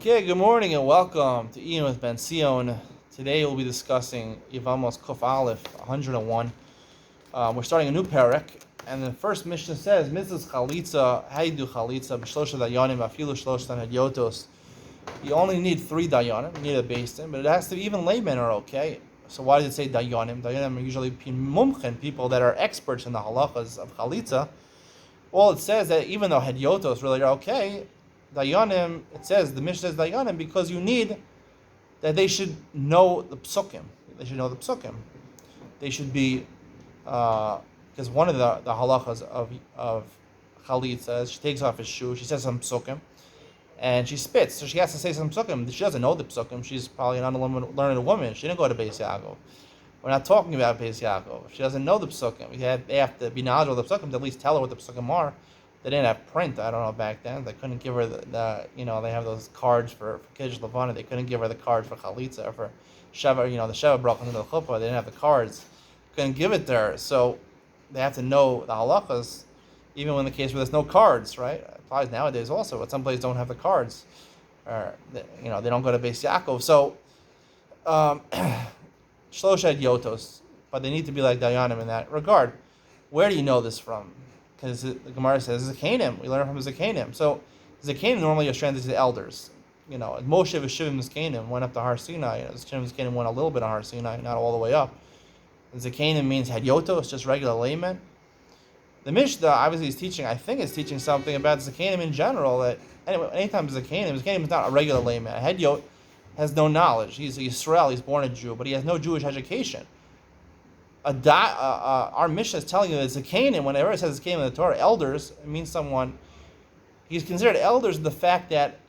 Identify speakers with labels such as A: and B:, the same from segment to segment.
A: Okay, good morning and welcome to Iyun with Benzion. Today we'll be discussing Yevamos Kuf Aleph 101. We're starting a new parak, and the first Mishnah says, Mrs. Chalitza, how you do Chalitza, B'shlosha Dayanim, Afilu Shloshtan Hadyotos. You only need 3 Dayanim, you need a basin, but it has to be even laymen are okay. So why does it say Dayanim? Dayanim are usually mumchen, people that are experts in the halachas of Chalitza. Well, it says that even though Hadyotos really are okay, Dayanim, it says, the Mishnah says Dayanim because you need that they should know the psukim. They should know the psukim. They should be, because one of the halachas of Chalitza is she takes off his shoe, she says some psukim, and she spits, so she has to say some psukim. She doesn't know the psukim, she's probably an unlearned woman, she didn't go to Beis Yaakov. We're not talking about Beis Yaakov. She doesn't know the psukim. They have to be knowledgeable of the psukim to at least tell her what the psukim are. They didn't have print, I don't know, back then. They couldn't give her the they have those cards for Kiddush Levana. They couldn't give her the card for Chalitza or for Sheva, the Sheva Brachos into the Chuppah. They didn't have the cards. Couldn't give it to her. So they have to know the halachas, even in the case where there's no cards, right? It applies nowadays also, but some places don't have the cards. Or, they don't go to Beis Yaakov. So, Shlosh Yotos, but they need to be like Dayanim in that regard. Where do you know this from? Because the Gemara says Zakanim. We learn from Zakanim. So Zakanim normally are translated to elders. Moshe V'Shivim Zakanim went up to Har Sinai. Shivim Zakanim went a little bit on Har Sinai, not all the way up. And Zakanim means Hadyotos, just regular laymen. The Mishnah obviously is teaching. I think is teaching something about Zakanim in general. That anyway, anytime Zakanim is not a regular layman. A Hadyot has no knowledge. He's a Yisrael. He's born a Jew, but he has no Jewish education. Our Mishnah is telling you that Zakanim, whenever it says Zakanim in the Torah, elders, it means someone, he's considered elders in the fact that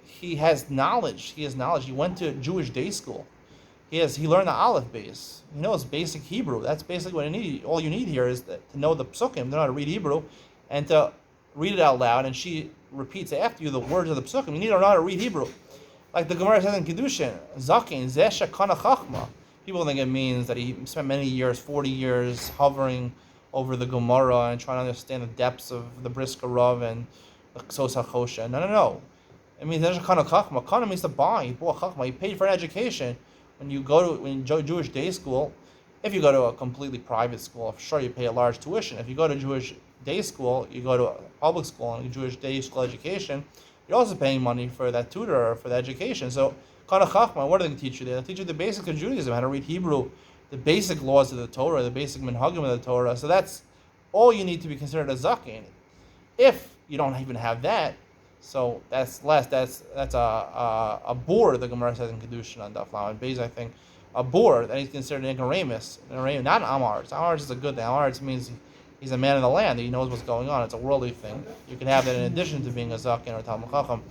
A: he has knowledge. He has knowledge. He went to Jewish day school. He learned the Aleph base. He knows basic Hebrew. That's basically what you need. All you need here is to know the psukim, to know how to read Hebrew, and to read it out loud, and she repeats after you the words of the psukim. You need to know how to read Hebrew. Like the Gemara says in Kiddushin, Zakin, Zesha Kana Chachma. People think it means that he spent many years, 40 years, hovering over the Gemara and trying to understand the depths of the Brisker Rav and the Ksos HaChosha. No. It means there's a Kana Chachma. Kana means to buy. He bought Chachma. He paid for an education. When you go to Jewish day school, if you go to a completely private school, sure you pay a large tuition. If you go to Jewish day school, you go to a public school and a Jewish day school education, you're also paying money for that tutor or for the education. So Kana Chachma, what do they teach you there? They teach you the basics of Judaism, how to read Hebrew, the basic laws of the Torah, the basic minhagim of the Torah. So that's all you need to be considered a zaken. If you don't even have that, so that's less. That's a bor. The Gemara says in Kiddushin on Daf Lamed Beis, I think, a bor that he's considered an ignoramus, not an amaretz. Amaretz is a good thing. Amaretz means he's a man of the land. He knows what's going on. It's a worldly thing. You can have that in addition to being a zaken or a talmid chacham.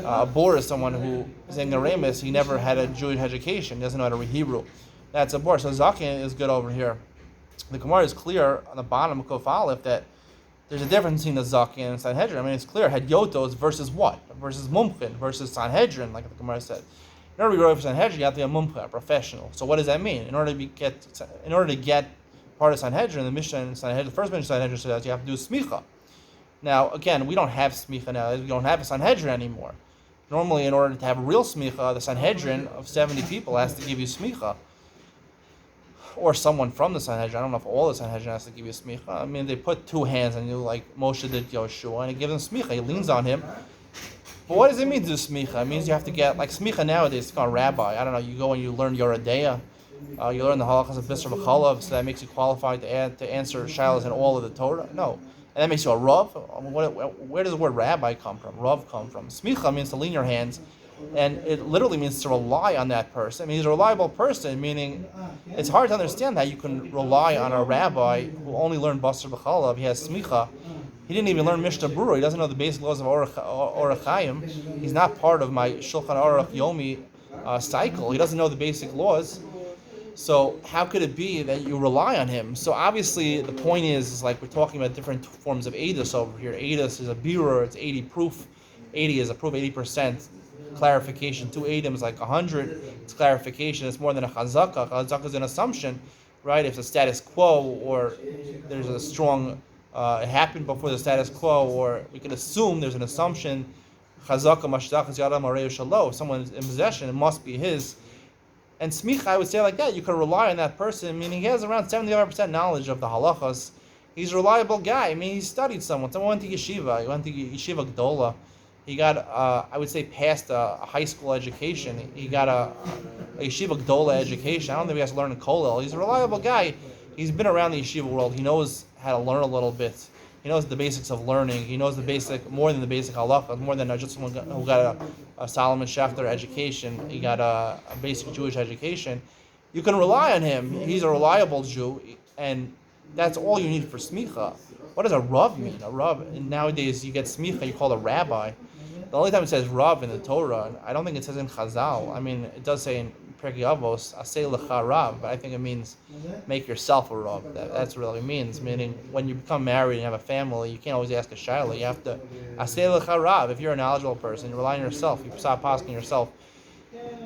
A: A bor is someone who is ignoramus. He never had a Jewish education. He doesn't know how to read Hebrew. That's a bor. So zaken is good over here. The Gemara is clear on the bottom of Kuf Aleph that there's a difference between the zaken and Sanhedrin. I mean, it's clear. Hadyotos versus what? Versus mumchin versus Sanhedrin, like the Gemara said. In order to be ready for Sanhedrin, you have to be a mumchin, a professional. So what does that mean? In order to get part of Sanhedrin, the Mishnah in Sanhedrin, the first Mishnah in Sanhedrin says you have to do smicha. Now, again, we don't have smicha now. We don't have a Sanhedrin anymore. Normally, in order to have a real smicha, the Sanhedrin of 70 people has to give you smicha. Or someone from the Sanhedrin. I don't know if all the Sanhedrin has to give you smicha. I mean, they put 2 hands on you like Moshe did Yoshua, and they give him smicha. He leans on him. But what does it mean to do smicha? It means you have to get, like smicha nowadays, it's called rabbi. I don't know, you go and you learn Yoredeya. You learn the halachas of Bisr V'Chalav, so that makes you qualified to answer shilas in all of the Torah. No. And that makes you a Rav. Where does the word rabbi come from? Rav come from. Smicha means to lean your hands, and it literally means to rely on that person. I mean, he's a reliable person, meaning it's hard to understand that you can rely on a rabbi who only learned Basar B'Chalav. He has smicha. He didn't even learn Mishnah Berurah. He doesn't know the basic laws of Orach Chaim. He's not part of my Shulchan Aruch Yomi cycle. He doesn't know the basic laws. So how could it be that you rely on him? So obviously the point is like we're talking about different forms of Eidos over here. Eidos is a birur, it's 80 proof. 80 is a proof, 80% clarification. 2 Eidim is like 100. It's clarification. It's more than a chazaka. Chazaka is an assumption, right? If it's a status quo or there's a strong, it happened before the status quo, or we can assume there's an assumption Chazaka mashtachas yadam areu shalo. If someone's in possession, it must be his. And smicha, I would say like that. You could rely on that person, meaning he has around 75% knowledge of the halachas. He's a reliable guy. I mean, he studied someone. Someone went to yeshiva. He went to yeshiva gdola. He got, I would say, past a high school education. He got a yeshiva gdola education. I don't think he has to learn in kollel. He's a reliable guy. He's been around the yeshiva world. He knows how to learn a little bit. He knows the basics of learning. He knows the basic, more than the basic halacha, more than just someone who got a Solomon Schechter education. He got a basic Jewish education. You can rely on him. He's a reliable Jew, and that's all you need for smicha. What does a rav mean? A rav, and nowadays you get smicha, you call a rabbi. The only time it says rav in the Torah, I don't think it says in Chazal. I mean, it does say in Yevamos, asay lecha rav, but I think it means make yourself a rav. That's what it really means. Meaning, when you become married and have a family, you can't always ask a shayla. You have to asay lecha rav. If you're a knowledgeable person, you rely on yourself. You stop asking yourself.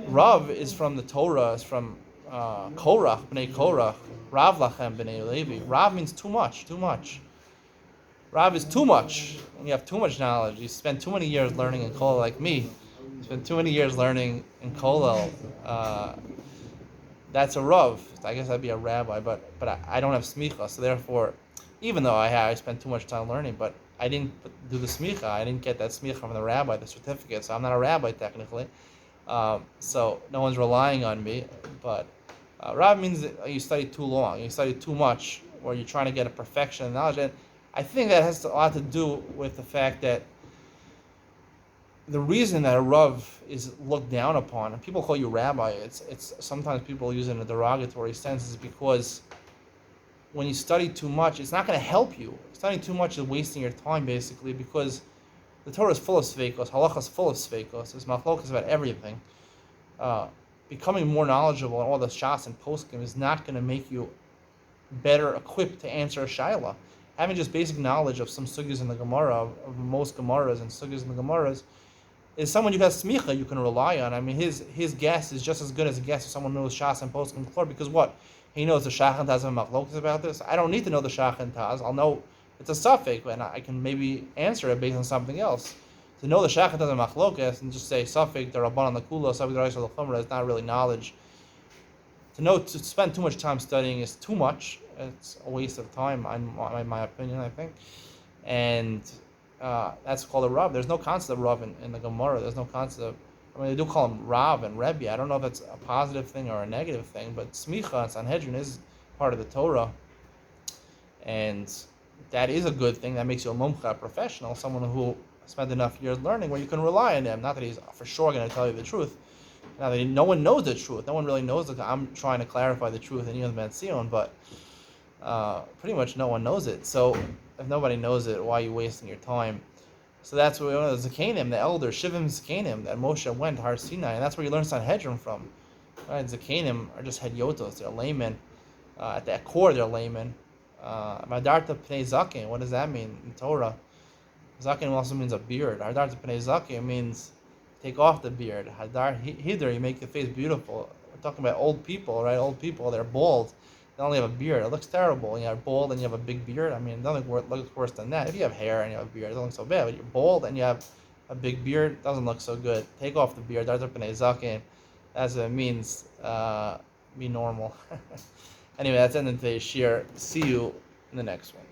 A: Rav is from the Torah. It's from Korach, bnei Korach. Rav lachem bnei Levi. Rav means too much. Too much. Rav is too much. When you have too much knowledge, you spend too many years learning in kollel, like me. You spend too many years learning in kollel. That's a rav. I guess I'd be a rabbi, but I don't have smicha. So therefore, even though I spent too much time learning, but I didn't do the smicha. I didn't get that smicha from the rabbi, the certificate. So I'm not a rabbi technically. So no one's relying on me. But rav means that you study too long. You study too much, or you're trying to get a perfection in knowledge. And I think that has a lot to do with the fact that the reason that a rav is looked down upon, and people call you rabbi, it's sometimes people use it in a derogatory sense, is because when you study too much, it's not going to help you. Studying too much is wasting your time, basically, because the Torah is full of sveikos, halacha is full of sveikos, there's machlokas about everything. Becoming more knowledgeable in all the shas and poskim is not going to make you better equipped to answer a shayla. Having just basic knowledge of some sugyas in the Gemara, of most Gemaras and sugyas in the Gemaras, is someone you got smicha you can rely on. I mean, his guess is just as good as a guess if someone knows shas and poskim before, because what? He knows the shach and taz and machlokas about this. I don't need to know the shach and taz. I'll know it's a suffix, and I can maybe answer it based on something else. To know the shach and taz and machlokas and just say suffix, the rabban on the kula, suffix the ra'is or the chumrah is not really knowledge. To spend too much time studying is too much. It's a waste of time, in my opinion, I think. And that's called a Rav. There's no concept of Rav in the Gemara. There's no concept. I mean, they do call him Rav and Rebbe. I don't know if that's a positive thing or a negative thing, but Smicha and Sanhedrin is part of the Torah. And that is a good thing. That makes you a mumcha, a professional, someone who spent enough years learning where you can rely on him. Not that he's for sure going to tell you the truth. Now, no one knows the truth. No one really knows it. I'm trying to clarify the truth in Iyun Benzion, but pretty much no one knows it. So if nobody knows it, why are you wasting your time? So that's where the Zakanim, the elders, Shivim Zakanim, that Moshe went to Har Sinai, and that's where you learn Sanhedrin from. Right? Zakanim are just hedyotos, they're laymen. At their core, they're laymen. Hadarta Pnei Zaken, what does that mean in Torah? Zaken also means a beard. Hadarta Pnei Zaken means take off the beard. Hadar Hidr, you make the face beautiful. We're talking about old people, right? Old people, they're bald. They only have a beard. It looks terrible. And you're bald and you have a big beard. I mean, nothing looks worse than that. If you have hair and you have a beard, it doesn't look so bad. But you're bald and you have a big beard, it doesn't look so good. Take off the beard. That's what it means. Be normal. Anyway, that's the end of today's shir. See you in the next one.